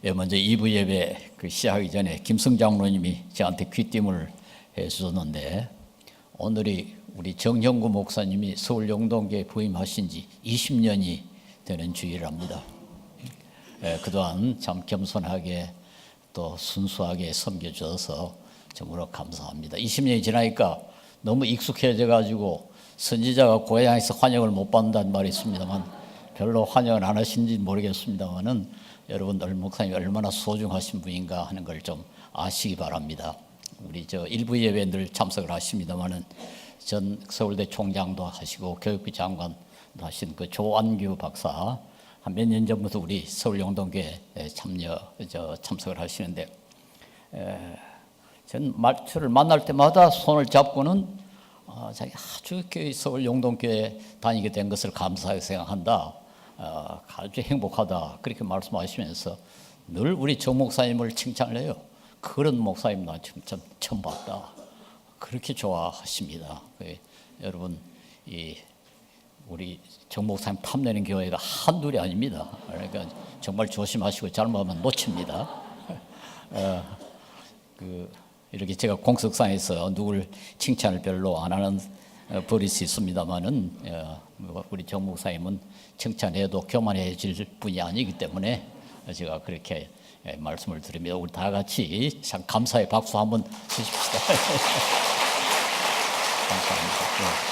먼저 2부 예배 시작하기 전에 김성 장로님이 저한테 귀띔을 해주셨는데, 오늘이 우리 정형구 목사님이 서울 영동교회 부임하신 지 20년이 되는 주일입니다. 그동안 참 겸손하게 또 순수하게 섬겨주셔서 정말로 감사합니다. 20년이 지나니까 너무 익숙해져 가지고 선지자가 고향에서 환영을 못 받는다는 말이 있습니다만, 별로 환영을 안 하신지 모르겠습니다만은 여러분들 목사님이 얼마나 소중하신 분인가 하는 걸 좀 아시기 바랍니다. 우리 일부 예배에 늘 참석을 하십니다만은 전 서울대 총장도 하시고 교육부 장관도 하신 그 조안규 박사 한 몇 년 전부터 우리 서울 영동교회 참석을 하시는데, 전 저를 만날 때마다 손을 잡고는 자기 아주 서울 영동교회 다니게 된 것을 감사하게 생각한다, 아주 행복하다, 그렇게 말씀하시면서 늘 우리 정 목사님을 칭찬을 해요. 그런 목사님 나 지금 처음 봤다, 그렇게 좋아하십니다. 여러분, 우리 정 목사님 탐내는 교회가 한둘이 아닙니다. 그러니까 정말 조심하시고 잘못하면 놓칩니다. 이렇게 제가 공석상에서 누굴 칭찬을 별로 안 하는 버릇이 있습니다만은, 우리 정 목사님은 칭찬해도 교만해질 분이 아니기 때문에 제가 그렇게 말씀을 드립니다. 우리 다 같이 참 감사의 박수 한번 주십시다. 감사합니다.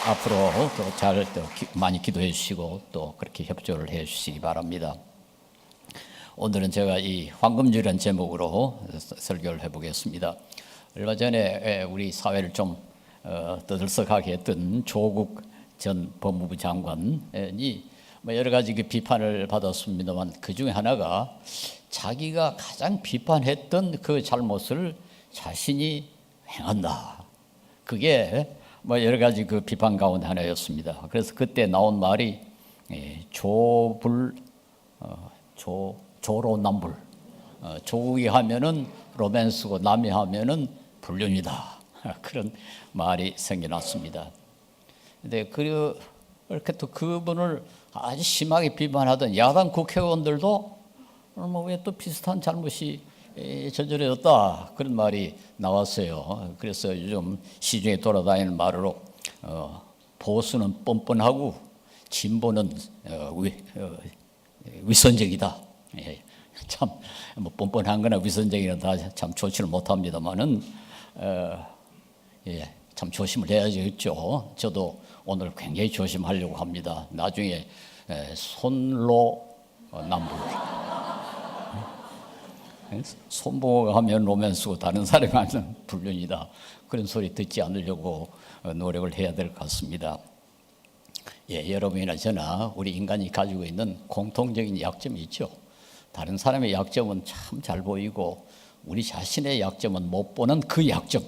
앞으로 또 많이 기도해 주시고 또 그렇게 협조를 해 주시기 바랍니다. 오늘은 제가 이 황금줄이라는 제목으로 설교를 해보겠습니다. 얼마 전에 우리 사회를 좀 떠들썩하게 했던 조국 전 법무부 장관이 여러 가지 비판을 받았습니다만, 그 중에 하나가 자기가 가장 비판했던 그 잘못을 자신이 행한다. 그게 여러 가지 그 비판 가운데 하나였습니다. 그래서 그때 나온 말이 조로남불, 조국이 하면은 로맨스고 남이 하면은 불륜이다, 그런 말이 생겨났습니다. 근데 그렇게 또 그분을 아주 심하게 비판하던 야당 국회의원들도 왜 또 비슷한 잘못이 저질러졌다, 그런 말이 나왔어요. 그래서 요즘 시중에 돌아다니는 말로 보수는 뻔뻔하고 진보는 위선적이다. 참 뻔뻔한 거나 위선적이나 다 참 좋지는 못합니다만은, 참 조심을 해야겠죠. 저도 오늘 굉장히 조심하려고 합니다. 나중에 손로 남불, 손보가 하면 로맨스고 다른 사람이 하면 불륜이다, 그런 소리 듣지 않으려고 노력을 해야 될 것 같습니다. 여러분이나 저나 우리 인간이 가지고 있는 공통적인 약점이 있죠. 다른 사람의 약점은 참 잘 보이고 우리 자신의 약점은 못 보는 그 약점,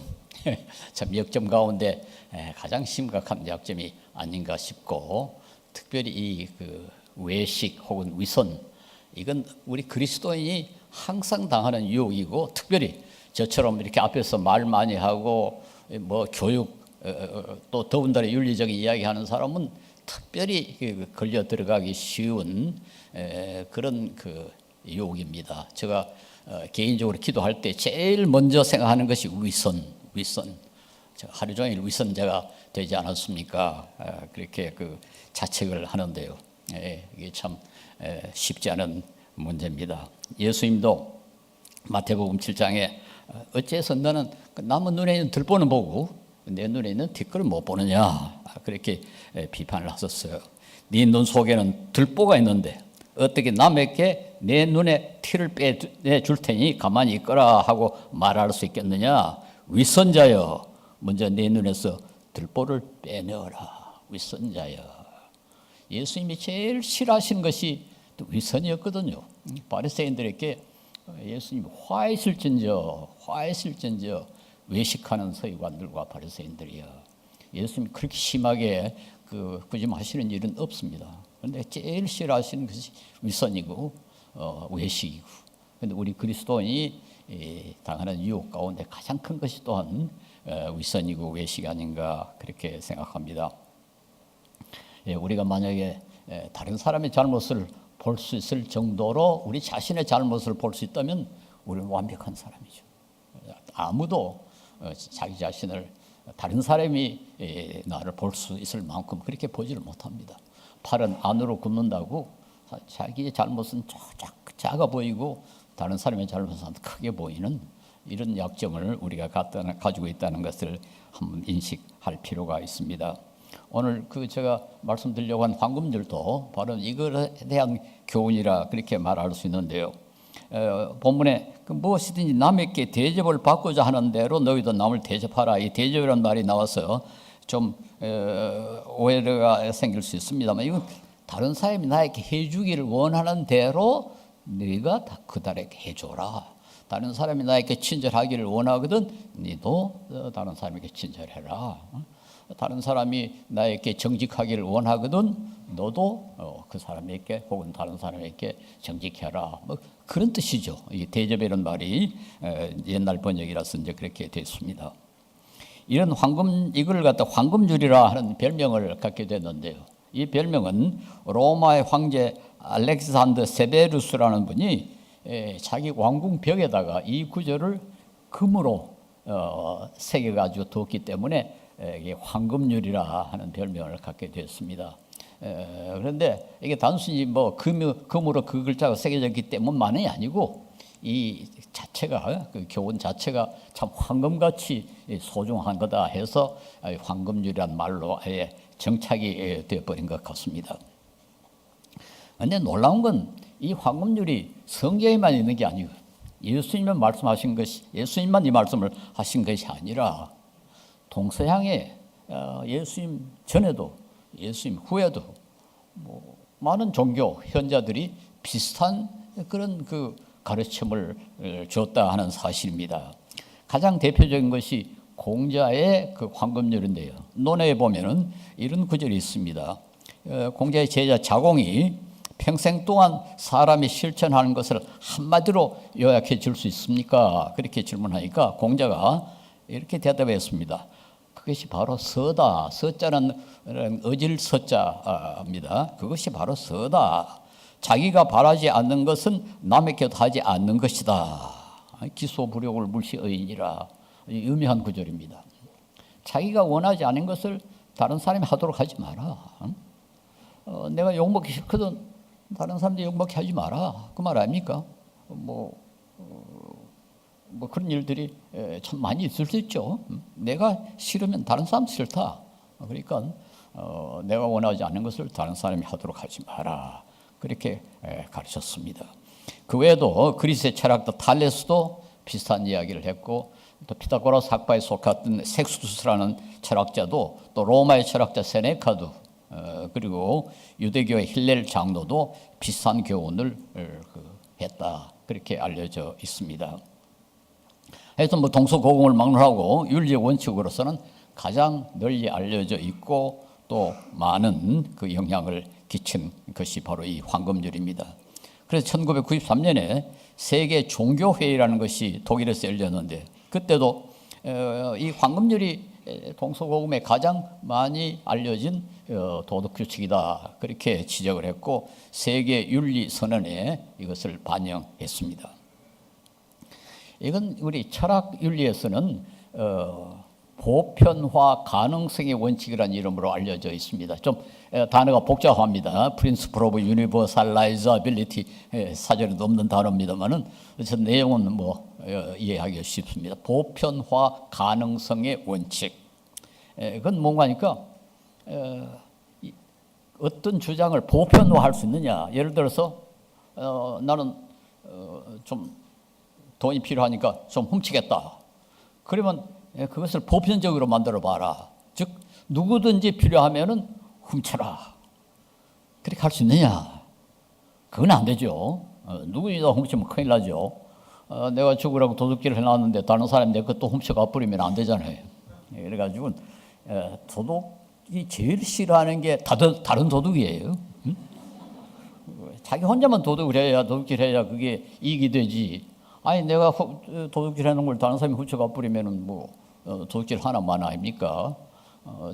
참 역점 가운데 가장 심각한 약점이 아닌가 싶고, 특별히 이 외식 혹은 위선, 이건 우리 그리스도인이 항상 당하는 유혹이고, 특별히 저처럼 이렇게 앞에서 말 많이 하고 교육 또 더군다나 윤리적인 이야기하는 사람은 특별히 걸려 들어가기 쉬운 그런 유혹입니다. 제가 개인적으로 기도할 때 제일 먼저 생각하는 것이 위선. 제가 하루 종일 위선자가 되지 않았습니까? 그렇게 자책을 하는데요. 이게 참 쉽지 않은 문제입니다. 예수님도 마태복음 7장에 어째서 너는 남의 눈에 있는 들보는 보고 내 눈에 있는 뒷뜰을 못 보느냐, 그렇게 비판을 하셨어요. 네 눈 속에는 들보가 있는데 어떻게 남에게 내 눈에 티를 빼줄 테니 가만히 있거라 하고 말할 수 있겠느냐. 위선자여, 먼저 내 눈에서 들보를 빼내어라. 위선자여. 예수님이 제일 싫어하시는 것이 위선이었거든요. 바리새인들에게 예수님이 화이실진저 외식하는 서기관들과 바리새인들이여. 예수님이 그렇게 심하게 구심하시는 일은 없습니다. 그런데 제일 싫어하시는 것이 위선이고 외식이고, 그런데 우리 그리스도인이 당하는 유혹 가운데 가장 큰 것이 또한 위선이고 외식이 아닌가, 그렇게 생각합니다. 우리가 만약에 다른 사람의 잘못을 볼 수 있을 정도로 우리 자신의 잘못을 볼 수 있다면 우리는 완벽한 사람이죠. 아무도 자기 자신을 다른 사람이 나를 볼 수 있을 만큼 그렇게 보지를 못합니다. 팔은 안으로 굽는다고 자기의 잘못은 작아 보이고 다른 사람의 잘못은 크게 보이는 이런 약점을 우리가 가지고 있다는 것을 한번 인식할 필요가 있습니다. 오늘 제가 말씀드리려고 한 황금률도 바로 이것에 대한 교훈이라 그렇게 말할 수 있는데요. 본문에 무엇이든지 남에게 대접을 받고자 하는 대로 너희도 남을 대접하라. 이 대접이라는 말이 나와서 좀 오해가 생길 수 있습니다만 이건 다른 사람이 나에게 해주기를 원하는 대로 너희가 그들에게 해줘라. 다른 사람이 나에게 친절하기를 원하거든 너도 다른 사람에게 친절해라. 다른 사람이 나에게 정직하기를 원하거든 너도 그 사람에게 혹은 다른 사람에게 정직해라. 뭐 그런 뜻이죠. 이 대접이라는 말이 옛날 번역이라서 이제 그렇게 됐습니다. 이런 이걸 갖다 황금줄이라 하는 별명을 갖게 됐는데요. 이 별명은 로마의 황제 알렉산더 세베루스라는 분이 자기 왕궁 벽에다가 이 구절을 금으로 새겨가지고 두었기 때문에 이게 황금률이라 하는 별명을 갖게 됐습니다. 그런데 이게 단순히 뭐 금으로 그 글자가 새겨졌기 때문만이 아니고 이 자체가 그 교훈 자체가 참 황금같이 소중한 거다 해서 황금률이란 말로 아예 정착이 되어버린 것 같습니다. 그런데 놀라운 건 이 황금률이 성경에만 있는 게 아니고 예수님만 말씀하신 것이 예수님만 이 말씀을 하신 것이 아니라 동서양에 예수님 전에도 예수님 후에도 뭐 많은 종교 현자들이 비슷한 그런 그 가르침을 줬다 하는 사실입니다. 가장 대표적인 것이 공자의 그 황금률인데요. 논어에 보면은 이런 구절이 있습니다. 공자의 제자 자공이 평생 동안 사람이 실천하는 것을 한마디로 요약해 줄 수 있습니까? 그렇게 질문하니까 공자가 이렇게 대답했습니다. 그것이 바로 서다. 서자는 어질 서자입니다. 그것이 바로 서다. 자기가 바라지 않는 것은 남에게도 하지 않는 것이다. 기소불욕을 물시의인이라. 유명한 구절입니다. 자기가 원하지 않은 것을 다른 사람이 하도록 하지 마라. 내가 욕먹기 싫거든. 다른 사람들이 욕먹게 하지 마라. 그 말 아닙니까? 뭐 그런 일들이 참 많이 있을 수 있죠. 내가 싫으면 다른 사람 싫다. 그러니까 내가 원하지 않는 것을 다른 사람이 하도록 하지 마라. 그렇게 가르쳤습니다. 그 외에도 그리스의 철학자 탈레스도 비슷한 이야기를 했고 또 피타고라스 학파에 속했던 섹수스라는 철학자도 또 로마의 철학자 세네카도 그리고 유대교의 힐렐 장로도 비슷한 교훈을 했다. 그렇게 알려져 있습니다. 하여튼 뭐 동서고금을 막론하고 윤리의 원칙으로서는 가장 널리 알려져 있고 또 많은 그 영향을 끼친 것이 바로 이 황금률입니다. 그래서 1993년에 세계 종교회의라는 것이 독일에서 열렸는데 그때도 이 황금률이 동서고금에 가장 많이 알려진 도덕 규칙이다 그렇게 지적을 했고 세계 윤리 선언에 이것을 반영했습니다. 이건 우리 철학 윤리에서는 보편화 가능성의 원칙이라는 이름으로 알려져 있습니다. 좀 단어가 복잡합니다. Principle of Universalizability 사전에도 없는 단어입니다만은 내용은 뭐 이해하기가 쉽습니다. 보편화 가능성의 원칙. 그건 뭔가 하니까 어떤 주장을 보편화할 수 있느냐. 예를 들어서 나는 좀 돈이 필요하니까 좀 훔치겠다. 그러면 그것을 보편적으로 만들어 봐라. 즉 누구든지 필요하면은 훔쳐라. 그렇게 할 수 있느냐? 그건 안 되죠. 누구든지 다 훔치면 큰일 나죠. 내가 죽으라고 도둑질을 해놨는데 다른 사람이 내 것도 훔쳐가 버리면 안 되잖아요. 그래가지고 도둑이 제일 싫어하는 게 다른 도둑이에요. 응? 자기 혼자만 도둑을 해야 도둑질해야 그게 이익이 되지. 아니 내가 도둑질하는 걸 다른 사람이 훔쳐가 버리면은 뭐 도둑질 하나만 아닙니까?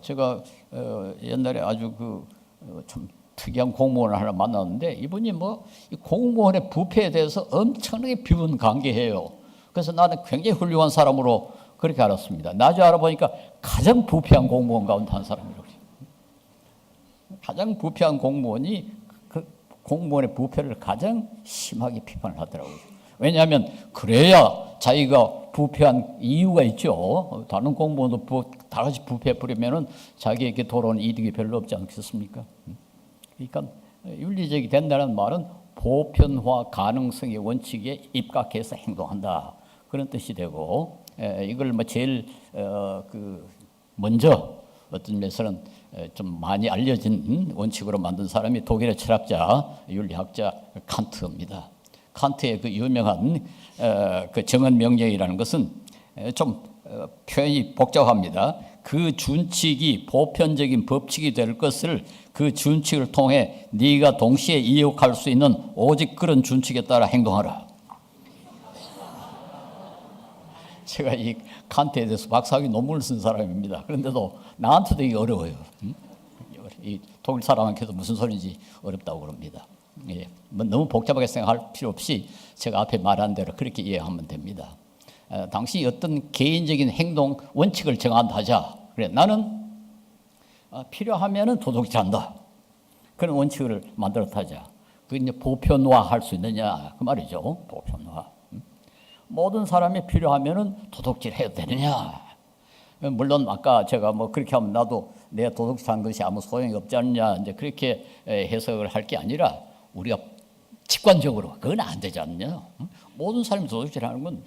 제가 옛날에 아주 참 특이한 공무원을 하나 만났는데 이분이 이 공무원의 부패에 대해서 엄청나게 비문관계해요. 그래서 나는 굉장히 훌륭한 사람으로 그렇게 알았습니다. 나중에 알아보니까 가장 부패한 공무원 가운데 한 사람이라고. 가장 부패한 공무원이 그 공무원의 부패를 가장 심하게 비판을 하더라고요. 왜냐하면 그래야 자기가 부패한 이유가 있죠. 다른 공무원도 다 같이 부패 부리면은 자기에게 돌아오는 이득이 별로 없지 않겠습니까? 그러니까 윤리적이 된다는 말은 보편화 가능성의 원칙에 입각해서 행동한다, 그런 뜻이 되고, 이걸 제일 먼저 어떤 면에서는 좀 많이 알려진 원칙으로 만든 사람이 독일의 철학자, 윤리학자 칸트입니다. 칸트의 그 유명한 그 정언명령이라는 것은 좀 표현이 복잡합니다. 그 준칙이 보편적인 법칙이 될 것을 그 준칙을 통해 네가 동시에 이용할 수 있는 오직 그런 준칙에 따라 행동하라. 제가 이 칸트에 대해서 박사학위 논문을 쓴 사람입니다. 그런데도 나한테도 이게 어려워요. 이 독일 사람한테도 무슨 소리인지 어렵다고 그럽니다. 예, 너무 복잡하게 생각할 필요 없이 제가 앞에 말한 대로 그렇게 이해하면 됩니다. 당신이 어떤 개인적인 행동 원칙을 정한다 하자. 그래, 나는 필요하면은 도둑질한다, 그런 원칙을 만들었다 하자. 그 이제 보편화할 수 있느냐 그 말이죠. 보편화. 모든 사람이 필요하면은 도둑질해도 되느냐? 물론 아까 제가 그렇게 하면 나도 내가 도둑질한 것이 아무 소용이 없지 않느냐, 이제 그렇게 해석을 할 게 아니라, 우리가 직관적으로 그건 안 되지 않느냐? 모든 사람이 도둑질하는 건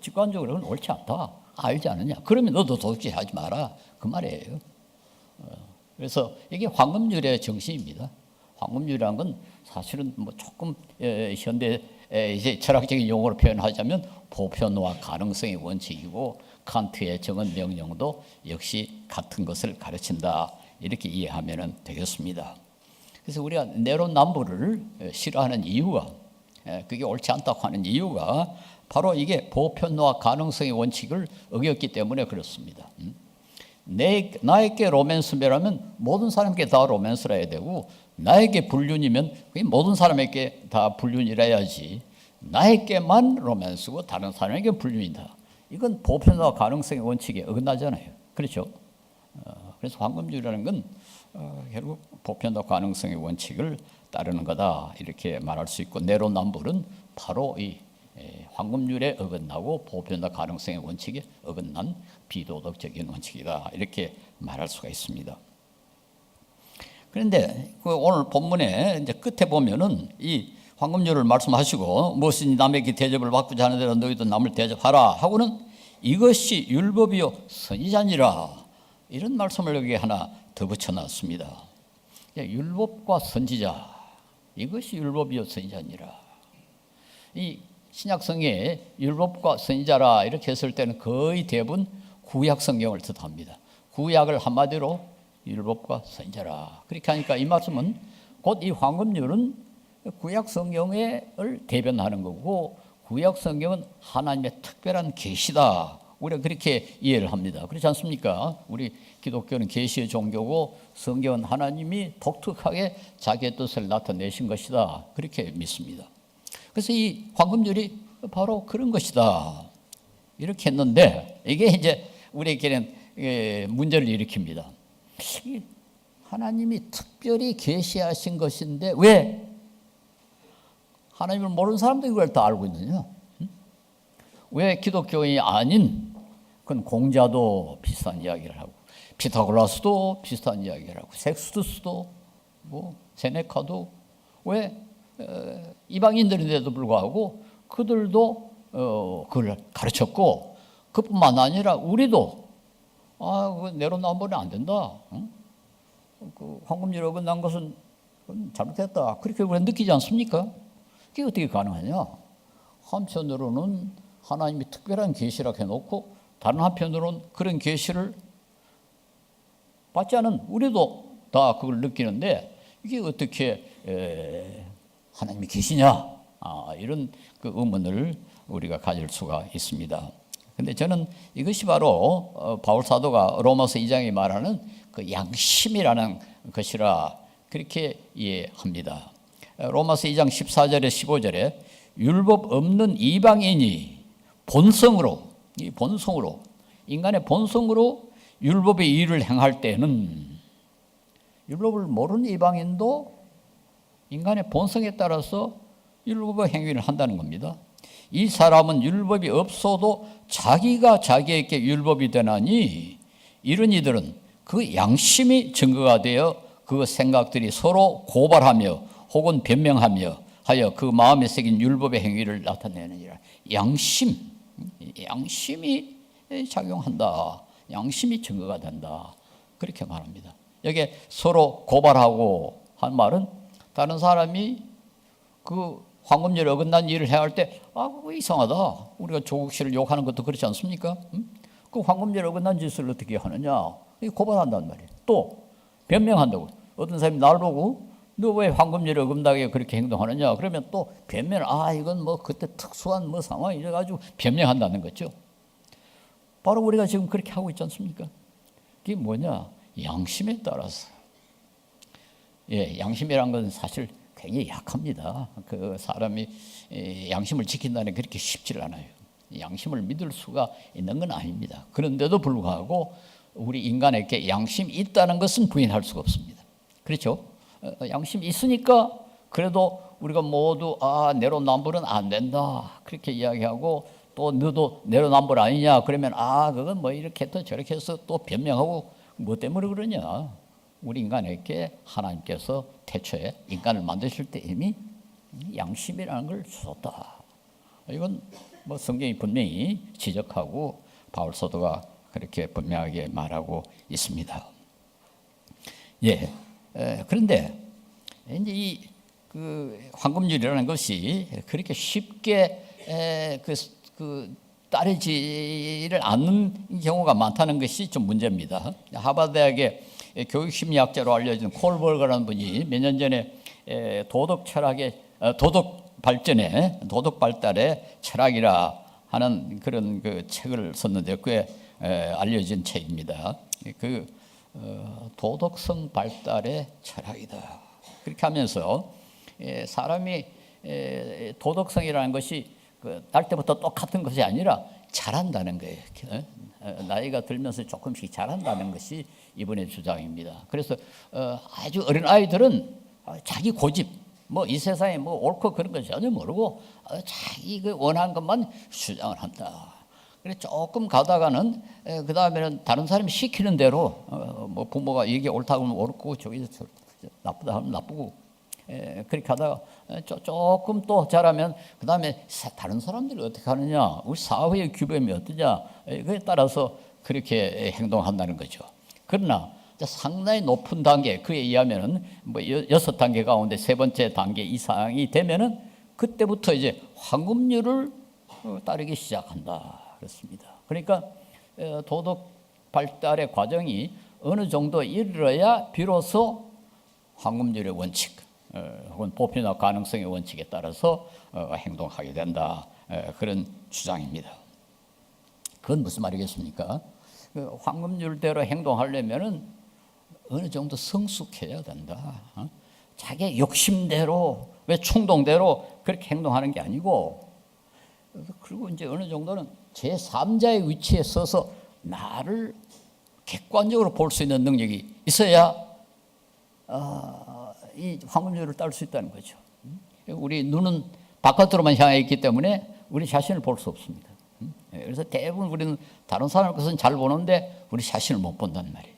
직관적으로 그건 옳지 않다, 알지 않느냐? 그러면 너도 도둑질하지 마라, 그 말이에요. 그래서 이게 황금률의 정신입니다. 황금률이라는 건 사실은 조금 현대 이제 철학적인 용어로 표현하자면 보편화 가능성의 원칙이고, 칸트의 정언 명령도 역시 같은 것을 가르친다, 이렇게 이해하면 되겠습니다. 그래서 우리가 내로남불을 싫어하는 이유가, 그게 옳지 않다고 하는 이유가 바로 이게 보편화 가능성의 원칙을 어겼기 때문에 그렇습니다. 나에게 로맨스라면 모든 사람에게 다 로맨스라 해야 되고, 나에게 불륜이면 모든 사람에게 다 불륜이라 해야지, 나에게만 로맨스고 다른 사람에게 불륜이다, 이건 보편화 가능성의 원칙에 어긋나잖아요. 그렇죠? 그래서 황금률이라는 건 결국 보편화 가능성의 원칙을 따르는 거다, 이렇게 말할 수 있고, 내로남불은 바로 이 황금률에 어긋나고 보편화 가능성의 원칙에 어긋난 비도덕적인 원칙이다, 이렇게 말할 수가 있습니다. 그런데 오늘 본문에 이제 끝에 보면은 이 황금률을 말씀하시고, 무엇이든지 남에게 대접을 받고자 하는 대로 너희도 남을 대접하라 하고는 이것이 율법이요 선지자니라, 이런 말씀을 여기 하나 더 붙여놨습니다. 율법과 선지자, 이것이 율법이요 선지자니라. 이 신약성경에 율법과 선지자라 이렇게 했을 때는 거의 대부분 구약 성경을 뜻합니다. 구약을 한마디로 율법과 선지자라, 그렇게 하니까 이 말씀은 곧 이 황금률은 구약 성경을 대변하는 거고, 구약 성경은 하나님의 특별한 계시다, 우리가 그렇게 이해를 합니다. 그렇지 않습니까? 우리 기독교는 계시의 종교고, 성경은 하나님이 독특하게 자기의 뜻을 나타내신 것이다, 그렇게 믿습니다. 그래서 이 황금률이 바로 그런 것이다, 이렇게 했는데, 이게 이제 우리에게는 문제를 일으킵니다. 하나님이 특별히 계시하신 것인데 왜 하나님을 모르는 사람도 이걸 다 알고 있느냐? 왜 기독교인이 아닌 그건 공자도 비슷한 이야기를 하고, 피타고라스도 비슷한 이야기를 하고, 섹스투스도 세네카도 왜 이방인들인데도 불구하고 그들도 그걸 가르쳤고, 그뿐만 아니라 우리도 내로남불은 안 된다, 그 황금률에 어긋난 것은 잘못했다, 그렇게 우리가 느끼지 않습니까? 그게 어떻게 가능하냐? 한편으로는 하나님이 특별한 계시라고 해놓고, 다른 한편으로는 그런 계시를 받지 않은 우리도 다 그걸 느끼는데, 이게 어떻게 하나님이 계시냐? 이런 그 의문을 우리가 가질 수가 있습니다. 그런데 저는 이것이 바로 바울 사도가 로마서 2장에 말하는 그 양심이라는 것이라 그렇게 이해합니다. 로마서 2장 14절에 15절에 율법 없는 이방인이 본성으로 인간의 본성으로 율법의 일을 행할 때는 율법을 모르는 이방인도 인간의 본성에 따라서 율법의 행위를 한다는 겁니다. 이 사람은 율법이 없어도 자기가 자기에게 율법이 되나니 이런 이들은 그 양심이 증거가 되어 그 생각들이 서로 고발하며 혹은 변명하며 하여 그 마음에 새긴 율법의 행위를 나타내느니라. 양심이 작용한다. 양심이 증거가 된다. 그렇게 말합니다. 여기에 서로 고발하고 한 말은 다른 사람이 그 황금률에 어긋난 일을 해야 할 때 그거 이상하다. 우리가 조국 씨를 욕하는 것도 그렇지 않습니까? 그 황금률에 어긋난 짓을 어떻게 하느냐. 고발한단 말이에요. 또 변명한다고. 어떤 사람이 날 보고 너 왜 황금률에 어긋나게 그렇게 행동하느냐. 그러면 또 변명을 이건 뭐 그때 특수한 뭐 상황이 이래가지고 변명한다는 거죠. 바로 우리가 지금 그렇게 하고 있지 않습니까? 그게 뭐냐? 양심에 따라서. 양심이란 건 사실 굉장히 약합니다. 그 사람이 양심을 지킨다는 게 그렇게 쉽지를 않아요. 양심을 믿을 수가 있는 건 아닙니다. 그런데도 불구하고 우리 인간에게 양심이 있다는 것은 부인할 수가 없습니다. 그렇죠? 양심이 있으니까 그래도 우리가 모두 내로남불은 안 된다. 그렇게 이야기하고 또 너도 내로남불 아니냐. 그러면 그건 뭐 이렇게 또 저렇게 해서 또 변명하고 뭐 때문에 그러냐. 우리 인간에게 하나님께서 태초에 인간을 만드실 때 이미 양심이라는 걸 주셨다. 이건 뭐 성경이 분명히 지적하고 바울 사도가 그렇게 분명하게 말하고 있습니다. 그런데 이제 이 황금률이라는 것이 그렇게 쉽게 따르지를 않는 경우가 많다는 것이 좀 문제입니다. 하버드 대학의 교육심리학자로 알려진 콜버그라는 분이 몇 년 전에 도덕 발달의 철학이라 하는 그런 그 책을 썼는데 꽤 알려진 책입니다. 도덕성 발달의 철학이다. 그렇게 하면서 사람이 도덕성이라는 것이 날 때부터 똑같은 것이 아니라 자란다는 거예요. 나이가 들면서 조금씩 자란다는 것이 이분의 주장입니다. 그래서 아주 어린 아이들은 자기 고집, 뭐 이 세상에 뭐 옳고 그런 거 전혀 모르고 자기 원하는 것만 주장을 한다. 그래 조금 가다가는 그 다음에는 다른 사람이 시키는 대로 뭐 부모가 이게 옳다고 하면 옳고 저기 나쁘다 하면 나쁘고 그렇게 하다가 조금 또 자라면 그 다음에 다른 사람들이 어떻게 하느냐, 우리 사회의 규범이 어떠냐, 그에 따라서 그렇게 행동한다는 거죠. 그러나 상당히 높은 단계, 그에 의하면은 뭐 6단계 가운데 3번째 단계 이상이 되면은 그때부터 이제 황금률을 따르기 시작한다. 그렇습니다. 그러니까 도덕 발달의 과정이 어느 정도 이르러야 비로소 황금률의 원칙, 혹은 보편화 가능성의 원칙에 따라서 행동하게 된다. 그런 주장입니다. 그건 무슨 말이겠습니까? 황금률대로 행동하려면은 어느 정도 성숙해야 된다. 자기 욕심대로, 왜 충동대로 그렇게 행동하는 게 아니고, 그리고 이제 어느 정도는 제3자의 위치에 서서 나를 객관적으로 볼 수 있는 능력이 있어야 이 황금률을 따를 수 있다는 거죠. 우리 눈은 바깥으로만 향해 있기 때문에 우리 자신을 볼 수 없습니다. 그래서 대부분 우리는 다른 사람 것은 잘 보는데 우리 자신을 못 본단 말이에요.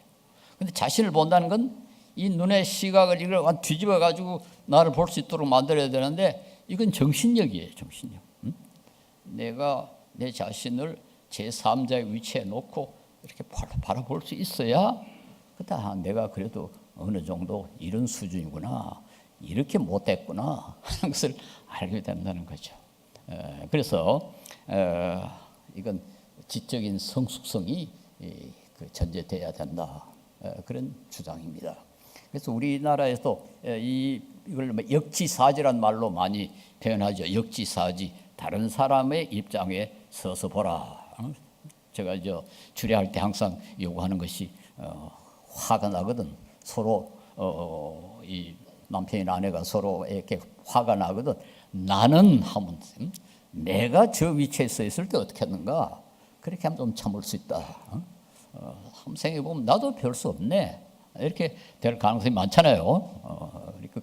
그런데 자신을 본다는 건 이 눈의 시각을 이걸 뒤집어 가지고 나를 볼 수 있도록 만들어야 되는데 이건 정신력이에요. 정신력. 내가 내 자신을 제3자의 위치에 놓고 이렇게 바라볼 수 있어야 내가 그래도 어느 정도 이런 수준이구나, 이렇게 못됐구나 하는 것을 알게 된다는 거죠. 그래서 이건 지적인 성숙성이 전제돼야 된다. 그런 주장입니다. 그래서 우리나라에서 이걸 역지사지란 말로 많이 표현하죠. 역지사지, 다른 사람의 입장에 서서 보라. 제가 주례할 때 항상 요구하는 것이 화가 나거든. 서로 이 남편이나 아내가 서로 이렇게 화가 나거든. 나는 하면 내가 저 위치에 서 있을 때 어떻게 했는가? 그렇게 하면 좀 참을 수 있다. 한번 생각해 보면 나도 별 수 없네. 이렇게 될 가능성이 많잖아요. 그러니까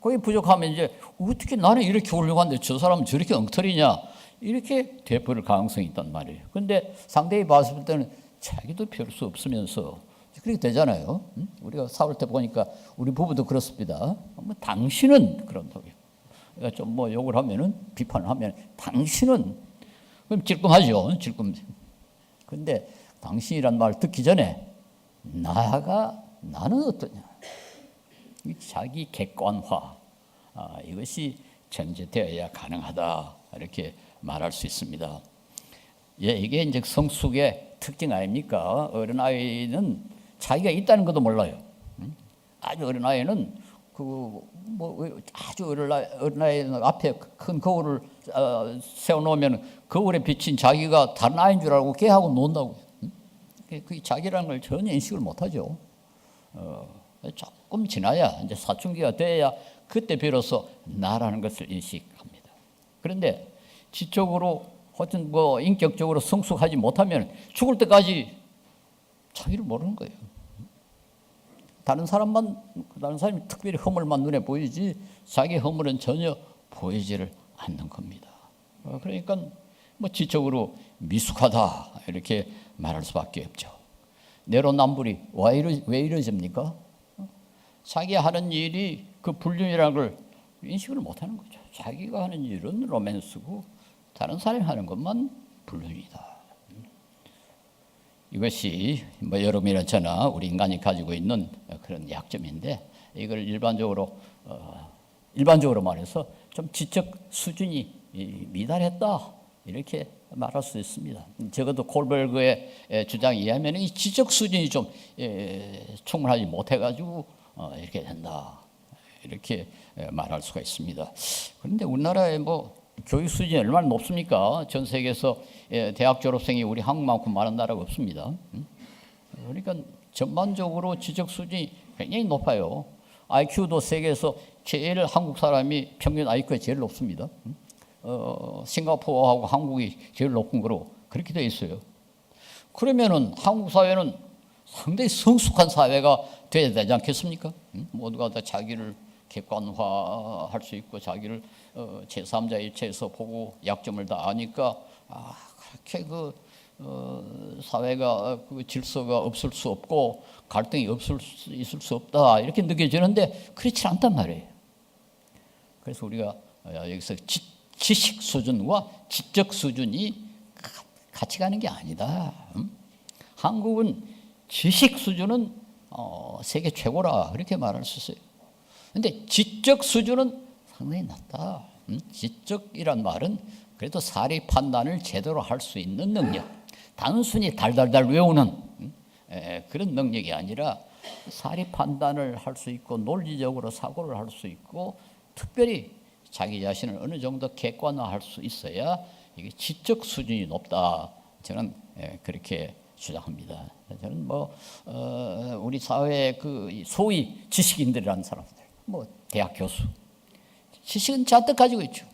거기에 부족하면 이제 어떻게 나는 이렇게 훌륭한데 저 사람은 저렇게 엉터리냐? 이렇게 돼버릴 가능성이 있단 말이에요. 그런데 상대히 봤을 때는 자기도 별 수 없으면서 그렇게 되잖아요. 우리가 싸울 때 보니까 우리 부부도 그렇습니다. 뭐 당신은 그런다고요. 그러니까 좀 뭐 욕을 하면은 비판을 하면 당신은 그럼 질끔하죠. 질끔. 근데 당신이란 말 듣기 전에 나는 어떠냐? 자기 객관화 이것이 전제되어야 가능하다 이렇게 말할 수 있습니다. 예, 이게 이제 성숙의 특징 아닙니까? 어린아이는 자기가 있다는 것도 몰라요. 아주 어린아이는 아주 어린아이는 앞에 큰 거울을 세워놓으면 거울에 비친 자기가 다른 아이인 줄 알고 걔하고 논다고. 그 자기라는 걸 전혀 인식을 못하죠. 조금 지나야 이제 사춘기가 돼야 그때 비로소 나라는 것을 인식합니다. 그런데 지적으로 혹은 뭐 인격적으로 성숙하지 못하면 죽을 때까지 자기를 모르는 거예요. 다른 사람이 특별히 허물만 눈에 보이지 자기 허물은 전혀 보이지를 않는 겁니다. 그러니까 뭐 지적으로 미숙하다 이렇게 말할 수밖에 없죠. 내로남불이 왜 이러십니까? 자기 하는 일이 그 불륜이라는 걸 인식을 못하는 거죠. 자기가 하는 일은 로맨스고 다른 사람이 하는 것만 불륜이다. 이것이 뭐 여러분이나 저나 우리 인간이 가지고 있는 그런 약점인데 이걸 일반적으로 말해서 좀 지적 수준이 미달했다 이렇게 말할 수 있습니다. 적어도 콜베르그의 주장에 의하면 이 지적 수준이 좀 충분하지 못해가지고 이렇게 된다 이렇게 말할 수가 있습니다. 그런데 우리나라의 뭐 교육 수준이 얼마나 높습니까? 전 세계에서 대학 졸업생이 우리 한국만큼 많은 나라가 없습니다. 그러니까 전반적으로 지적 수준이 굉장히 높아요. IQ도 세계에서 제일 한국 사람이 평균 IQ가 제일 높습니다. 싱가포르하고 한국이 제일 높은 거로 그렇게 돼 있어요. 그러면은 한국 사회는 상당히 성숙한 사회가 돼야 되지 않겠습니까? 모두가 다 자기를 객관화할 수 있고 자기를 제3자 입장에서 보고 약점을 다 아니까 그렇게 사회가 그 질서가 없을 수 없고 갈등이 있을 수 없다 이렇게 느껴지는데 그렇지 않단 말이에요. 그래서 우리가 여기서 지식 수준과 지적 수준이 같이 가는 게 아니다. 한국은 지식 수준은 세계 최고라 그렇게 말할 수 있어요. 그런데 지적 수준은 상당히 낮다. 지적이란 말은 그래도 사리 판단을 제대로 할 수 있는 능력, 단순히 달달달 외우는 그런 능력이 아니라 사리 판단을 할 수 있고 논리적으로 사고를 할 수 있고 특별히 자기 자신을 어느 정도 객관화할 수 있어야 이게 지적 수준이 높다. 저는 그렇게 주장합니다. 저는 우리 사회의 그 소위 지식인들이라는 사람들, 대학 교수, 지식은 잔뜩 가지고 있죠.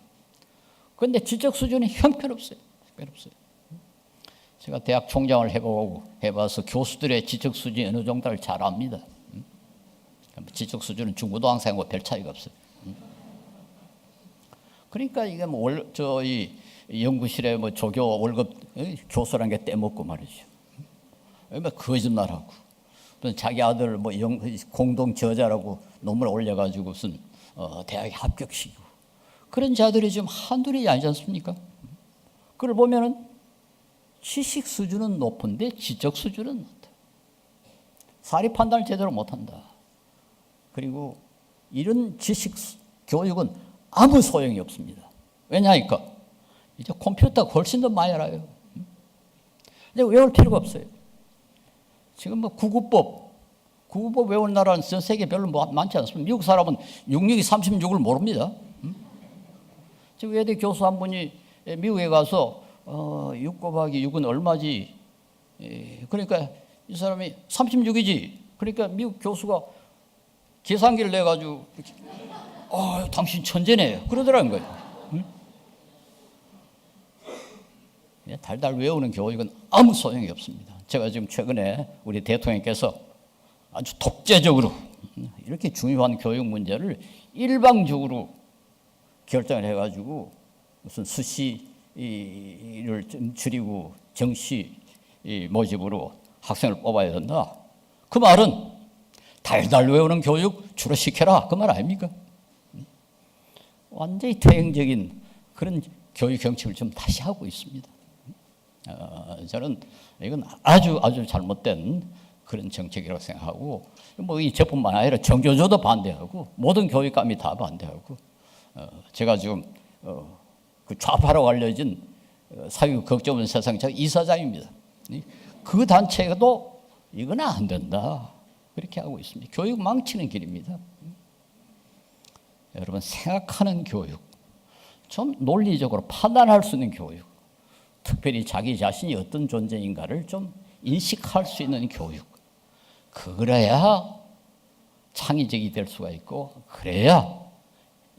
그런데 지적 수준이 형편없어요. 제가 대학 총장을 해봐서 교수들의 지적 수준이 어느 정도를 잘 압니다. 지적 수준은 중고등학생과 별 차이가 없어요. 그러니까 이게 이 연구실에 조교 월급 교수라는 게 떼먹고 말이죠. 거짓말하고 또 자기 아들 공동 저자라고 논문 올려가지고 무슨 대학에 합격시키고 그런 자들이 지금 한둘이 아니지 않습니까? 그걸 보면은 지식 수준은 높은데 지적 수준은 낮다. 사리 판단을 제대로 못한다. 그리고 이런 지식 교육은 아무 소용이 없습니다. 왜냐하니까 이제 컴퓨터가 훨씬 더 많이 알아요. 근데 외울 필요가 없어요. 지금 구구법 외우는 나라는 전 세계 별로 많지 않습니다. 미국 사람은 662 36을 모릅니다. 지금 외대 교수 한 분이 미국에 가서 6 곱하기 6은 얼마지? 그러니까 이 사람이 36이지. 그러니까 미국 교수가 계산기를 내가지고 당신 천재네 그러더라는 거예요. 응? 달달 외우는 교육은 아무 소용이 없습니다. 제가 지금 최근에 우리 대통령께서 아주 독재적으로 이렇게 중요한 교육 문제를 일방적으로 결정을 해가지고 무슨 수시를 좀 줄이고 정시 모집으로 학생을 뽑아야 된다. 그 말은 달달 외우는 교육 주로 시켜라 그 말 아닙니까? 완전히 퇴행적인 그런 교육 정책을 좀 다시 하고 있습니다. 저는 이건 아주 잘못된 그런 정책이라고 생각하고 뭐 이 저뿐만 아니라 정교조도 반대하고 모든 교육감이 다 반대하고 제가 지금 그 좌파로 알려진 사회국 걱정 없는 세상차 이사장입니다. 그 단체도 이건 안 된다 그렇게 하고 있습니다. 교육 망치는 길입니다. 여러분 생각하는 교육, 좀 논리적으로 판단할 수 있는 교육, 특별히 자기 자신이 어떤 존재인가를 좀 인식할 수 있는 교육, 그래야 창의적이 될 수가 있고 그래야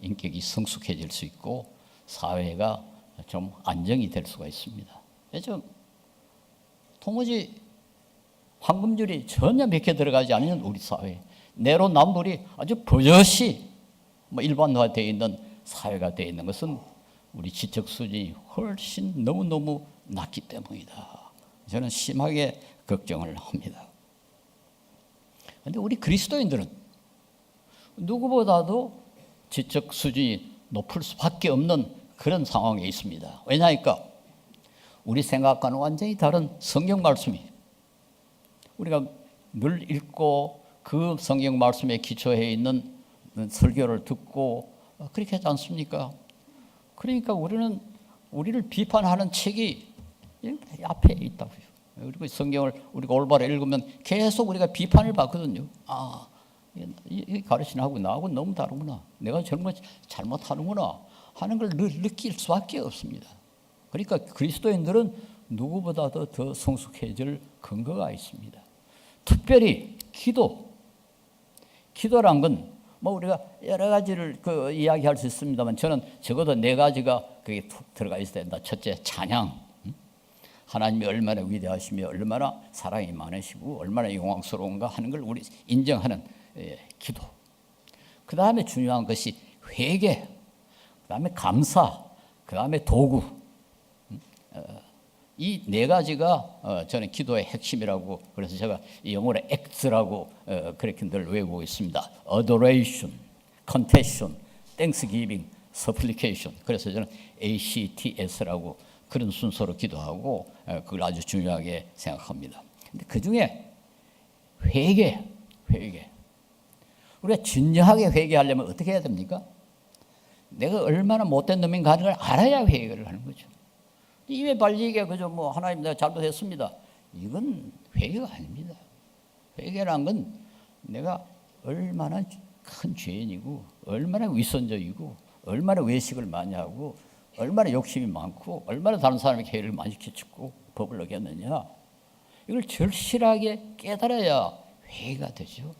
인격이 성숙해질 수 있고 사회가 좀 안정이 될 수가 있습니다. 좀 도무지 황금줄이 전혀 맥혀 들어가지 않는 우리 사회, 내로남불이 아주 버젓이 일반화되어 있는 사회가 되어 있는 것은 우리 지적 수준이 훨씬 너무너무 낮기 때문이다. 저는 심하게 걱정을 합니다. 그런데 우리 그리스도인들은 누구보다도 지적 수준이 높을 수밖에 없는 그런 상황에 있습니다. 왜냐니까 우리 생각과는 완전히 다른 성경 말씀이 우리가 늘 읽고 그 성경 말씀에 기초해 있는 설교를 듣고 그렇게 하지 않습니까? 그러니까 우리를 비판하는 책이 앞에 있다고요. 그리고 성경을 우리가 올바로 읽으면 계속 우리가 비판을 받거든요. 이 가르치나하고 나하고 너무 다르구나. 내가 잘못하는구나 하는 걸 느낄 수밖에 없습니다. 그러니까 그리스도인들은 누구보다도 더 성숙해질 근거가 있습니다. 특별히 기도란 건 우리가 여러 가지를 이야기할 수 있습니다만 저는 적어도 4가지가 거기에 들어가 있어야 된다. 첫째, 찬양. 하나님이 얼마나 위대하시며 얼마나 사랑이 많으시고 얼마나 영광스러운가 하는 걸 우리 인정하는 기도. 그 다음에 중요한 것이 회개, 그 다음에 감사, 그 다음에 도구. 이 4가지가 저는 기도의 핵심이라고, 그래서 제가 영어로 act라고 그렇게 늘 외우고 있습니다. adoration, confession, thanksgiving, supplication. 그래서 저는 ACTS라고 그런 순서로 기도하고 그걸 아주 중요하게 생각합니다. 근데 그 중에 회개. 우리가 진정하게 회개하려면 어떻게 해야 됩니까? 내가 얼마나 못된 놈인가 하는 걸 알아야 회개를 하는 거죠. 입에 발리게 그저 하나님 내가 잘못했습니다. 이건 회개가 아닙니다. 회개란 건 내가 얼마나 큰 죄인이고 얼마나 위선적이고 얼마나 외식을 많이 하고 얼마나 욕심이 많고 얼마나 다른 사람에게 해를 많이 끼쳤고 법을 어겼느냐. 이걸 절실하게 깨달아야 회개가 되죠.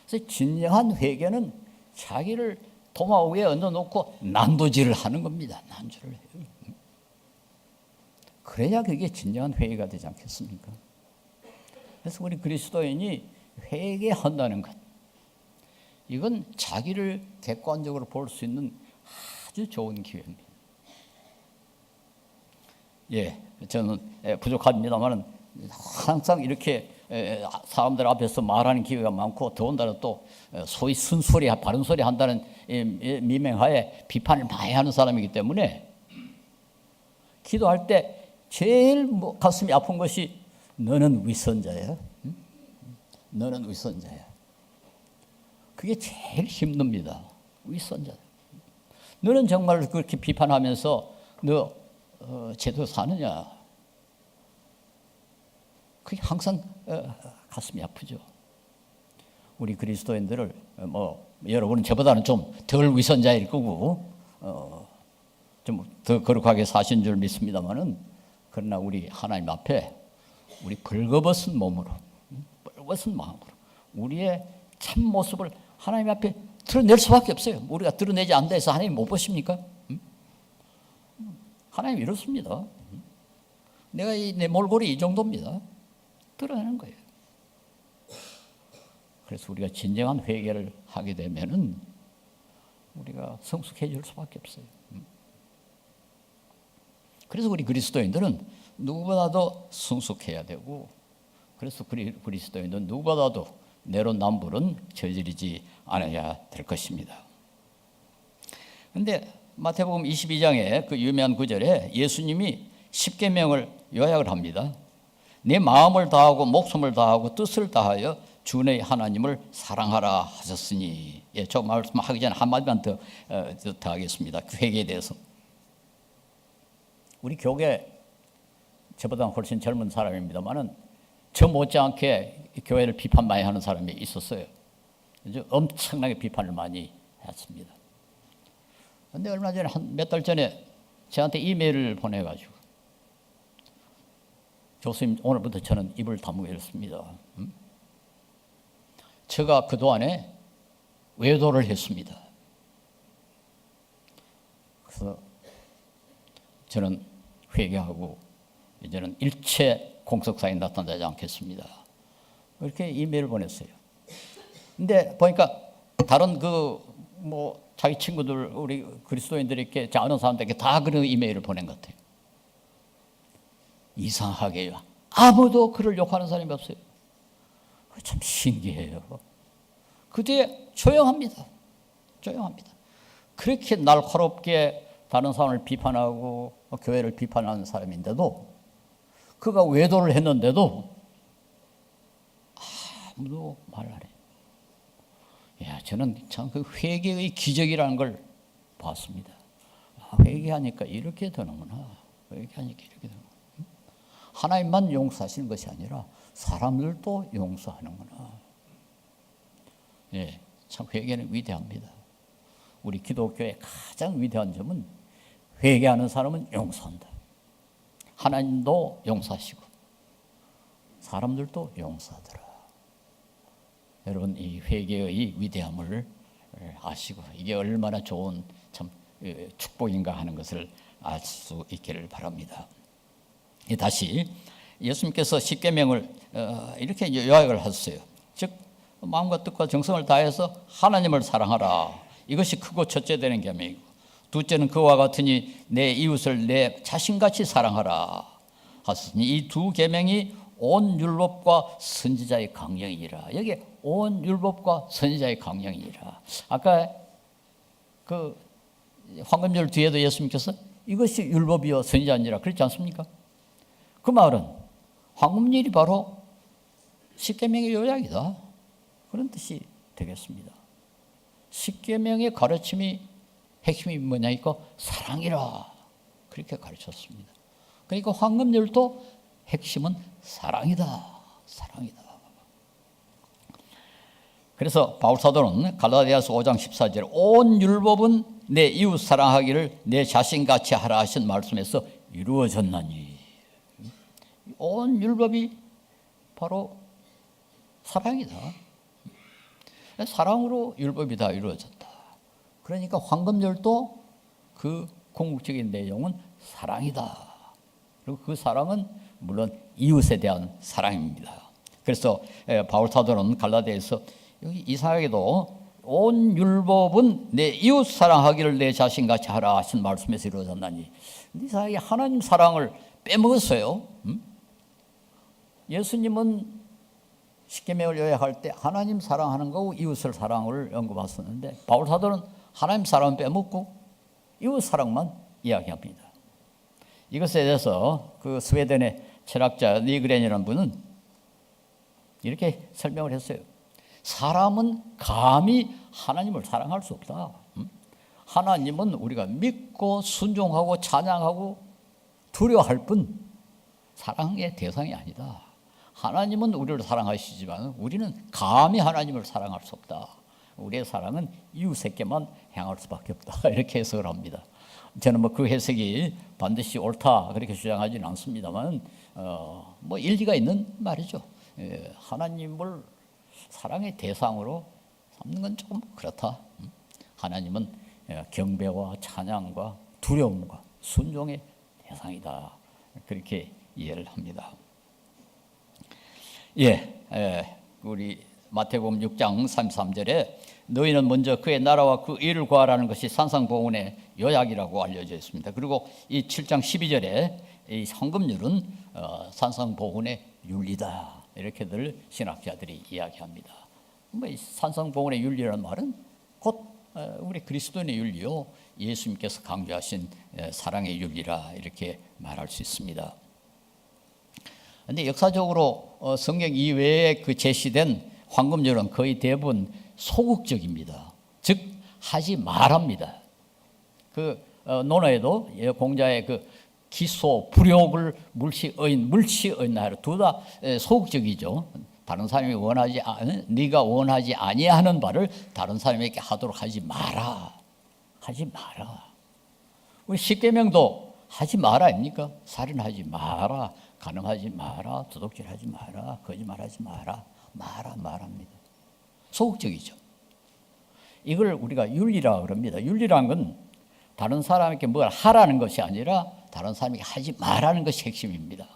그래서 진정한 회개는 자기를 도마 위에 얹어놓고 난도질을 하는 겁니다. 난도질을 해요. 그래야 그게 진정한 회개가 되지 않겠습니까? 그래서 우리 그리스도인이 회개한다는 것, 이건 자기를 객관적으로 볼 수 있는 아주 좋은 기회입니다. 저는 부족합니다만 항상 이렇게 사람들 앞에서 말하는 기회가 많고 더군다나 또 소위 쓴소리, 바른 소리 한다는 미명하에 비판을 많이 하는 사람이기 때문에 기도할 때 제일 가슴이 아픈 것이 너는 위선자야. 너는 위선자야. 그게 제일 힘듭니다. 위선자. 너는 정말 그렇게 비판하면서 너 제대로 사느냐. 그게 항상 가슴이 아프죠. 우리 그리스도인들을 여러분은 저보다는 좀 덜 위선자일 거고 좀 더 거룩하게 사신 줄 믿습니다만은 그러나 우리 하나님 앞에 우리 벌거벗은 몸으로, 벌거벗은 마음으로 우리의 참 모습을 하나님 앞에 드러낼 수밖에 없어요. 우리가 드러내지 않는다 해서 하나님 못 보십니까? 하나님 이렇습니다. 내가 내 몰골이 이 정도입니다. 드러내는 거예요. 그래서 우리가 진정한 회개를 하게 되면은 우리가 성숙해질 수밖에 없어요. 그래서 우리 그리스도인들은 누구보다도 성숙해야 되고, 그래서 그리스도인들은 누구보다도 내로남불은 저지르지 않아야 될 것입니다. 그런데 마태복음 22장에 그 유명한 구절에 예수님이 십계명을 요약을 합니다. 내 마음을 다하고 목숨을 다하고 뜻을 다하여 주 너희 하나님을 사랑하라 하셨으니. 예, 저 말씀하기 전에 한마디만 더 하겠습니다. 그 회개에 대해서. 우리 교계 저보다 훨씬 젊은 사람입니다만은 저 못지않게 교회를 비판 많이 하는 사람이 있었어요. 엄청나게 비판을 많이 했습니다. 그런데 얼마 전에 한 몇 달 전에 저한테 이메일을 보내가지고, 교수님 오늘부터 저는 입을 다무겠습니다. 제가 그동안에 외도를 했습니다. 그래서 저는 회개하고 이제는 일체 공석상에 나타나지 않겠습니다. 이렇게 이메일을 보냈어요. 근데 보니까 다른 자기 친구들, 우리 그리스도인들에게, 아는 사람들에게 다 그런 이메일을 보낸 것 같아요. 이상하게요, 아무도 그를 욕하는 사람이 없어요. 참 신기해요. 그 뒤에 조용합니다. 그렇게 날카롭게 다른 사람을 비판하고 교회를 비판하는 사람인데도, 그가 외도를 했는데도 아무도 말 안 해요. 야, 저는 참 그 회개의 기적이라는 걸 봤습니다. 회개하니까 이렇게 되는구나. 하나님만 용서하시는 것이 아니라 사람들도 용서하는구나. 예, 참 회개는 위대합니다. 우리 기독교의 가장 위대한 점은 회개하는 사람은 용서한다. 하나님도 용서하시고 사람들도 용서하더라. 여러분, 이 회개의 위대함을 아시고 이게 얼마나 좋은 참 축복인가 하는 것을 알 수 있기를 바랍니다. 다시 예수님께서 십계명을 이렇게 요약을 하셨어요. 즉, 마음과 뜻과 정성을 다해서 하나님을 사랑하라. 이것이 크고 첫째 되는 계명이고, 둘째는 그와 같으니 내 이웃을 내 자신같이 사랑하라 하셨으니, 이 두 계명이 온 율법과 선지자의 강령이라. 여기 온 율법과 선지자의 강령이라. 아까 그 황금절 뒤에도 예수님께서 이것이 율법이요 선지자니라 그랬지 않습니까? 그 말은 황금절이 바로 십계명의 요약이다, 그런 뜻이 되겠습니다. 십계명의 가르침이 핵심이 뭐냐니까 사랑이라 그렇게 가르쳤습니다. 그러니까 황금절도 핵심은 사랑이다. 그래서 바울 사도는 갈라디아서 5장 14절 온 율법은 내 이웃 사랑하기를 내 자신같이 하라 하신 말씀에서 이루어졌나니. 온 율법이 바로 사랑이다. 사랑으로 율법이 다 이루어졌다. 그러니까 황금절도 그 궁극적인 내용은 사랑이다. 그리고 그 사랑은 물론 이웃에 대한 사랑입니다. 그래서 바울 사도는 갈라디아에서 여기 이상하게도 온 율법은 내 이웃 사랑하기를 내 자신같이 하라 하신 말씀에서 이루어졌나니, 이상하게 하나님 사랑을 빼먹었어요. 예수님은 십계명을 요약할 때 하나님 사랑하는 거고 이웃을 사랑을 언급하셨는데, 바울 사도는 하나님 사랑은 빼먹고 이웃 사랑만 이야기합니다. 이것에 대해서 그 스웨덴의 철학자 니그렌이라는 분은 이렇게 설명을 했어요. 사람은 감히 하나님을 사랑할 수 없다. 하나님은 우리가 믿고 순종하고 찬양하고 두려워할 뿐 사랑의 대상이 아니다. 하나님은 우리를 사랑하시지만 우리는 감히 하나님을 사랑할 수 없다. 우리의 사랑은 이웃에게만 향할 수밖에 없다. 이렇게 해석을 합니다. 저는 그 해석이 반드시 옳다 그렇게 주장하지는 않습니다만 일리가 있는 말이죠. 하나님을 사랑의 대상으로 삼는 건 조금 그렇다. 하나님은 경배와 찬양과 두려움과 순종의 대상이다. 그렇게 이해를 합니다. 우리 마태복음 6장 33절에 너희는 먼저 그의 나라와 그 일을 구하라는 것이 산상보훈의 요약이라고 알려져 있습니다. 그리고 이 7장 12절에 이 헌금률은 산상보훈의 윤리다. 이렇게들 신학자들이 이야기합니다. 이 산상보훈의 윤리라는 말은 곧 우리 그리스도인의 윤리요, 예수님께서 강조하신 사랑의 윤리라 이렇게 말할 수 있습니다. 그런데 역사적으로 성경 이외에 그 제시된 황금률은 거의 대부분 소극적입니다. 즉 하지 말합니다. 그 논어에도 공자의 그 기소, 불욕을 물시어인하여 둘 다 소극적이죠. 다른 사람이 네가 원하지 아니하는 바를 다른 사람에게 하도록 하지 마라. 하지 마라. 우리 십계명도 하지 마라 아닙니까? 살인하지 마라, 간음하지 마라, 도둑질하지 마라, 거짓말하지 마라, 말합니다. 소극적이죠. 이걸 우리가 윤리라 그럽니다. 윤리란 건 다른 사람에게 뭘 하라는 것이 아니라 다른 사람에게 하지 말라는 것이 핵심입니다.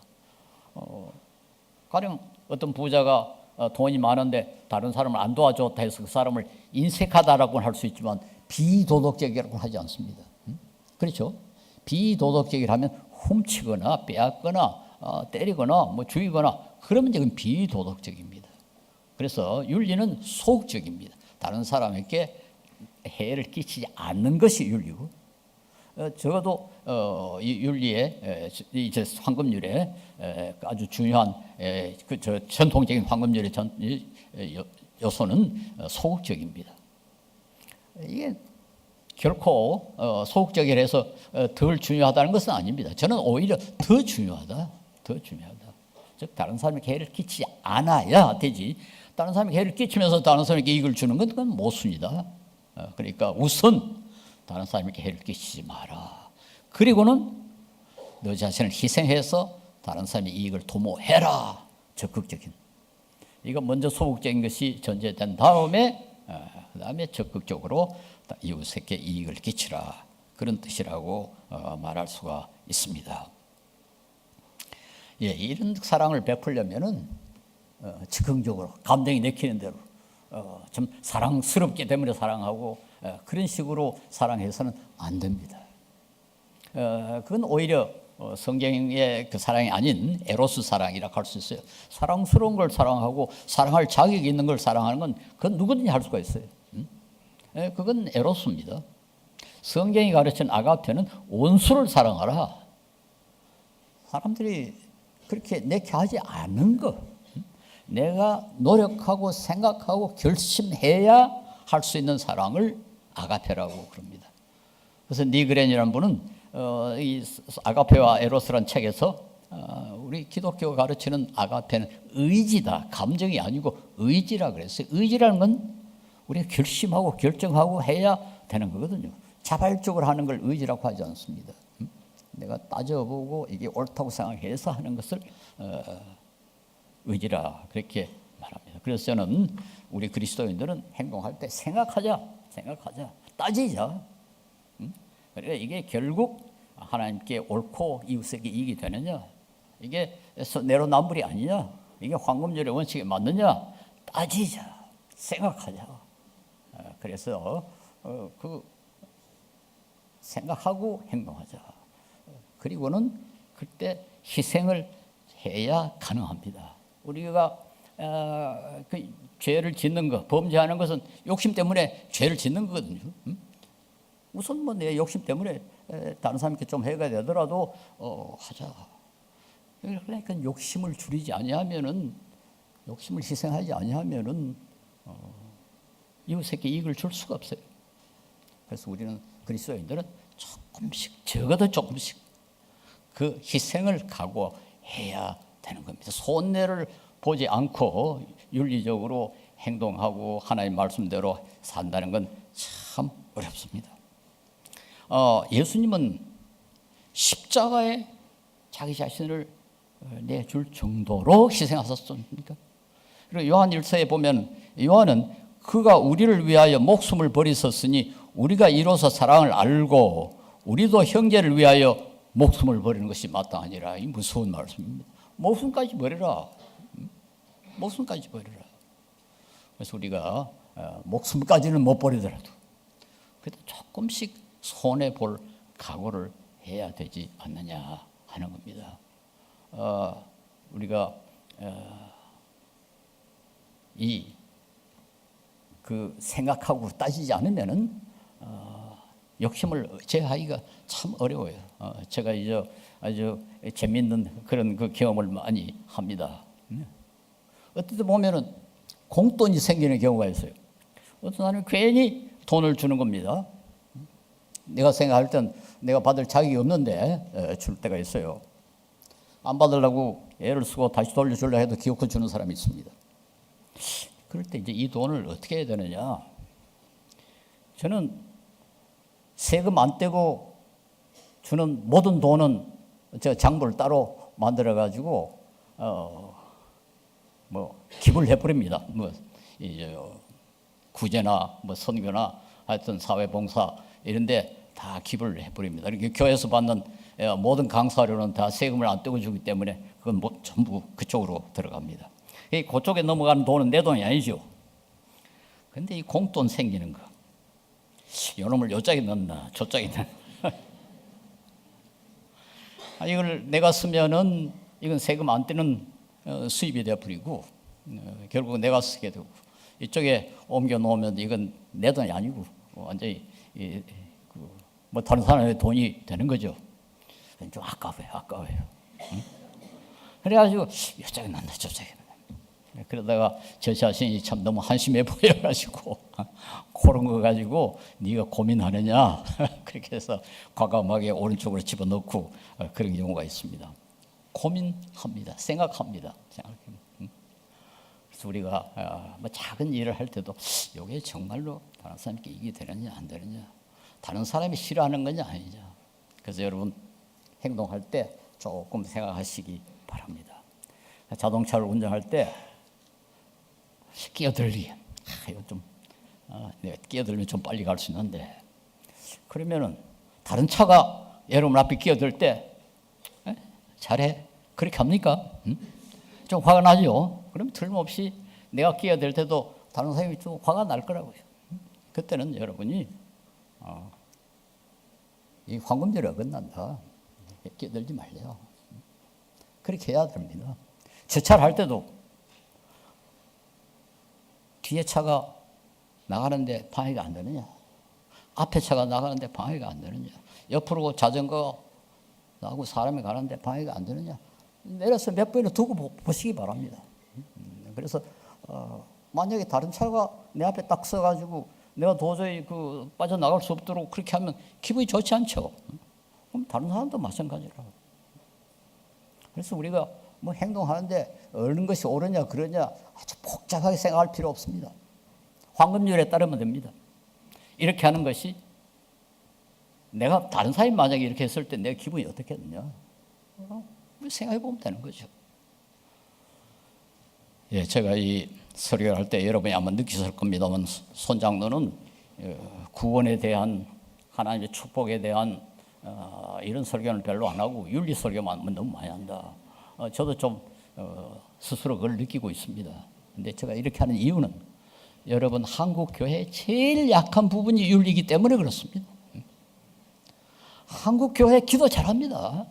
가령 어떤 부자가 돈이 많은데 다른 사람을 안 도와줬다 해서 그 사람을 인색하다라고 할 수 있지만 비도덕적이라고 하지 않습니다. 그렇죠? 비도덕적이라면 훔치거나 빼앗거나 때리거나 죽이거나 그러면 지금 비도덕적입니다. 그래서 윤리는 소극적입니다. 다른 사람에게 해를 끼치지 않는 것이 윤리고, 적어도 이 윤리의 이제 황금률의 아주 중요한 전통적인 황금률의 요소는 소극적입니다. 이게 결코 소극적이라 해서 덜 중요하다는 것은 아닙니다. 저는 오히려 더 중요하다. 즉 다른 사람에게 해를 끼치지 않아야 되지. 다른 사람에게 해를 끼치면서 다른 사람에게 이익을 주는 건 그건 모순이다. 그러니까 우선 다른 사람에게 해를 끼치지 마라. 그리고는 너 자신을 희생해서 다른 사람의 이익을 도모해라. 적극적인. 이거 먼저 소극적인 것이 전제된 다음에 그다음에 적극적으로 이웃에게 이익을 끼치라. 그런 뜻이라고 말할 수가 있습니다. 이런 사랑을 베풀려면은 즉흥적으로 감정이 내키는 대로 좀 사랑스럽기 때문에 사랑하고 그런 식으로 사랑해서는 안 됩니다. 그건 오히려 성경의 그 사랑이 아닌 에로스 사랑이라고 할 수 있어요. 사랑스러운 걸 사랑하고 사랑할 자격이 있는 걸 사랑하는 건 그건 누구든지 할 수가 있어요. 그건 에로스입니다. 성경이 가르치는 아가페는 온수를 사랑하라. 사람들이 그렇게 내게 하지 않은 것, 내가 노력하고 생각하고 결심해야 할 수 있는 사랑을 아가페라고 그럽니다. 그래서 니그렌이라는 분은 이 아가페와 에로스란 책에서 우리 기독교가 가르치는 아가페는 의지다, 감정이 아니고 의지라 그랬어요. 의지라는 건 우리가 결심하고 결정하고 해야 되는 거거든요. 자발적으로 하는 걸 의지라고 하지 않습니다. 내가 따져보고 이게 옳다고 생각해서 하는 것을 의지라 그렇게 말합니다. 그래서 저는 우리 그리스도인들은 행동할 때 생각하자, 따지자. 그러니까 이게 결국 하나님께 옳고 이웃에게 이익이 되느냐, 이게 내로남불이 아니냐, 이게 황금률의 원칙에 맞느냐, 따지자, 생각하자. 그래서 그 생각하고 행동하자. 그리고는 그때 희생을 해야 가능합니다. 우리가 그 죄를 짓는 것, 범죄하는 것은 욕심 때문에 죄를 짓는 거거든요. 우선 뭐 내 욕심 때문에 다른 사람께 좀 해가 되더라도 하자. 그러니까 욕심을 줄이지 아니하면은, 욕심을 희생하지 아니하면은 이웃에게 이익을 줄 수가 없어요. 그래서 우리는 그리스도인들은 조금씩, 적어도 조금씩 그 희생을 각오해야 되는 겁니다. 손해를 보지 않고 윤리적으로 행동하고 하나님 말씀대로 산다는 건 참 어렵습니다. 예수님은 십자가에 자기 자신을 내줄 정도로 희생하셨습니까? 그리고 요한 1서에 보면 요한은 그가 우리를 위하여 목숨을 버리셨으니 우리가 이로써 사랑을 알고 우리도 형제를 위하여 목숨을 버리는 것이 마땅하니라. 이 무서운 말씀입니다. 목숨까지 버려라. 목숨까지 버려라. 그래서 우리가 목숨까지는 못 버리더라도 그래도 조금씩 손해 볼 각오를 해야 되지 않느냐 하는 겁니다. 우리가 생각하고 따지지 않으면은 욕심을 제하기가 참 어려워요. 제가 이제 아주 재미있는 그런 그 경험을 많이 합니다. 어떨 때 보면은 공돈이 생기는 경우가 있어요. 어떤 사람이 괜히 돈을 주는 겁니다. 내가 생각할 땐 내가 받을 자격이 없는데 줄 때가 있어요. 안 받으려고 애를 쓰고 다시 돌려주려 해도 기어코 주는 사람이 있습니다. 그럴 때 이제 이 돈을 어떻게 해야 되느냐? 저는 세금 안 떼고 주는 모든 돈은 제가 장부를 따로 만들어 가지고 기부를 해버립니다. 구제나 선교나 하여튼 사회봉사 이런데 다 기부를 해버립니다. 이렇게 교회에서 받는 모든 강사료는 다 세금을 안 떼고 주기 때문에 그건 전부 그쪽으로 들어갑니다. 그쪽에 넘어가는 돈은 내 돈이 아니죠. 그런데 이 공돈 생기는 거, 요놈을 요짝에 넣나 저짝에 넣나 이걸 내가 쓰면은 이건 세금 안 떼는 수입이 되어버리고 결국 내가 쓰게 되고 이쪽에 옮겨 놓으면 이건 내 돈이 아니고 완전히 다른 사람의 돈이 되는 거죠. 좀 아까워요. 응? 그래가지고 요짝에 넣나 저짝에 넣나 그러다가 저 자신이 참 너무 한심해 보여가지고 그런 거 가지고 네가 고민하느냐 그렇게 해서 과감하게 오른쪽으로 집어넣고 그런 경우가 있습니다. 고민합니다. 생각합니다. 그래서 우리가 작은 일을 할 때도 이게 정말로 다른 사람께 이익이 되느냐 안 되느냐, 다른 사람이 싫어하는 거냐 아니냐. 그래서 여러분 행동할 때 조금 생각하시기 바랍니다. 자동차를 운전할 때 끼어들기, 이거 좀 내가 끼어들면 좀 빨리 갈 수 있는데, 그러면은 다른 차가 여러분 앞에 끼어들 때 잘해 그렇게 합니까? 좀 화가 나죠. 그럼 틀림없이 내가 끼어들 때도 다른 사람이 좀 화가 날 거라고요. 그때는 여러분이 이 황금률이 어긋난다. 끼어들지 말래요. 그렇게 해야 됩니다. 주차를 할 때도 뒤에 차가 나가는데 방해가 안 되느냐, 앞에 차가 나가는데 방해가 안 되느냐, 옆으로 자전거 나하고 사람이 가는데 방해가 안 되느냐, 내려서 몇 번이나 두고 보시기 바랍니다. 그래서 만약에 다른 차가 내 앞에 딱 서가지고 내가 도저히 빠져나갈 수 없도록 그렇게 하면 기분이 좋지 않죠. 그럼 다른 사람도 마찬가지라고. 그래서 우리가 행동하는데 어느 것이 옳으냐 그러냐 아주 복잡하게 생각할 필요 없습니다. 황금률에 따르면 됩니다. 이렇게 하는 것이, 내가 다른 사람이 만약에 이렇게 했을 때 내 기분이 어떻겠느냐 생각해 보면 되는 거죠. 제가 이 설교를 할 때 여러분이 아마 느끼실 겁니다만, 손장로는 구원에 대한, 하나님의 축복에 대한 이런 설교는 별로 안 하고 윤리 설교만 너무 많이 한다. 저도 좀 스스로 그걸 느끼고 있습니다. 근데 제가 이렇게 하는 이유는 여러분, 한국 교회의 제일 약한 부분이 윤리이기 때문에 그렇습니다. 한국 교회 기도 잘합니다.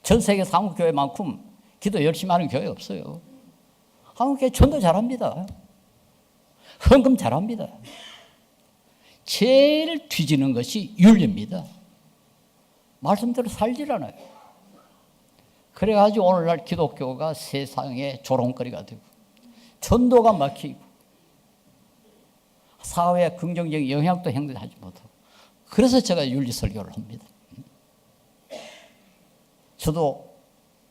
전 세계에서 한국 교회만큼 기도 열심히 하는 교회 없어요. 한국 교회 전도 잘합니다. 헌금 잘합니다. 제일 뒤지는 것이 윤리입니다. 말씀대로 살질 않아요. 그래가지고 오늘날 기독교가 세상의 조롱거리가 되고 전도가 막히고 사회에 긍정적인 영향도 행동하지 못하고, 그래서 제가 윤리 설교를 합니다. 저도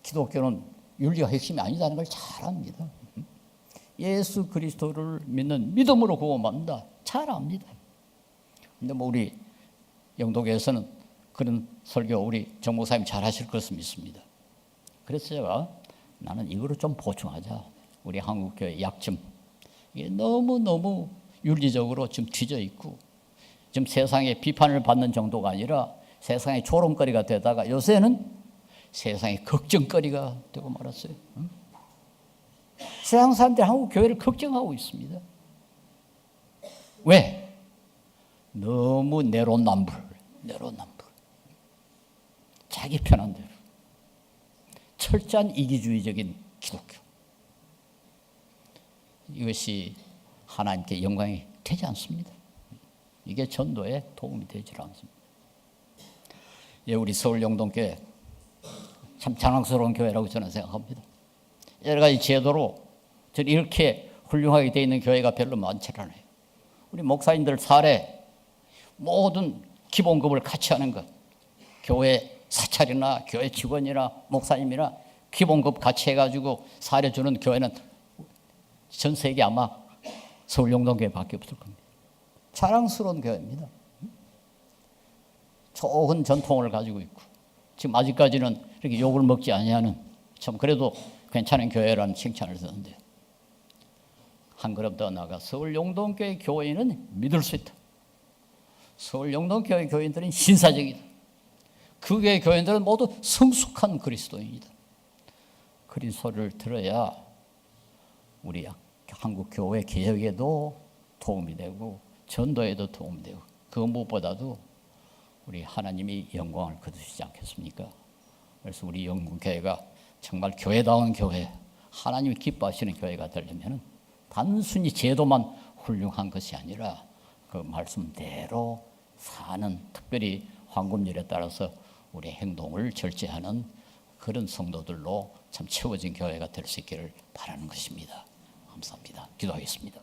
기독교는 윤리가 핵심이 아니다는 걸 잘 압니다. 예수 그리스도를 믿는 믿음으로 구원받는다 잘 압니다. 근데 우리 영도교에서는 그런 설교 우리 정 목사님 잘 하실 것을 믿습니다. 그래서 제가 나는 이거를 좀 보충하자. 우리 한국교회 약점, 이게 너무너무 윤리적으로 지금 뒤져 있고, 지금 세상에 비판을 받는 정도가 아니라 세상의 조롱거리가 되다가 요새는 세상의 걱정거리가 되고 말았어요. 세상 사람들이 한국 교회를 걱정하고 있습니다. 왜? 너무 내로남불. 자기 편한 대로. 철저한 이기주의적인 기독교. 이것이 하나님께 영광이 되지 않습니다. 이게 전도에 도움이 되질 않습니다. 예, 우리 서울 영동교회 참 자랑스러운 교회라고 저는 생각합니다. 여러 가지 제도로 저는 이렇게 훌륭하게 되어 있는 교회가 별로 많지 않아요. 우리 목사님들 사례 모든 기본급을 같이 하는 것, 교회 사찰이나 교회 직원이나 목사님이나 기본급 같이 해가지고 사례 주는 교회는 전 세계 아마 서울 영동교회밖에 없을 겁니다. 자랑스러운 교회입니다. 좋은 전통을 가지고 있고 지금 아직까지는 이렇게 욕을 먹지 아니하는 참 그래도 괜찮은 교회라는 칭찬을 듣는데, 한 걸음 더 나아가 서울 영동교회 교인은 믿을 수 있다. 서울 영동교회 교인들은 신사적이다. 그 교회 교인들은 모두 성숙한 그리스도인이다. 그런 소리를 들어야 우리 한국 교회 개혁에도 도움이 되고 전도에도 도움이 되고, 그 무엇보다도 우리 하나님이 영광을 거두시지 않겠습니까? 그래서 우리 영국교회가 정말 교회다운 교회, 하나님이 기뻐하시는 교회가 되려면 단순히 제도만 훌륭한 것이 아니라 그 말씀대로 사는, 특별히 황금률에 따라서 우리 행동을 절제하는 그런 성도들로 참 채워진 교회가 될 수 있기를 바라는 것입니다. 감사합니다. 기도하겠습니다.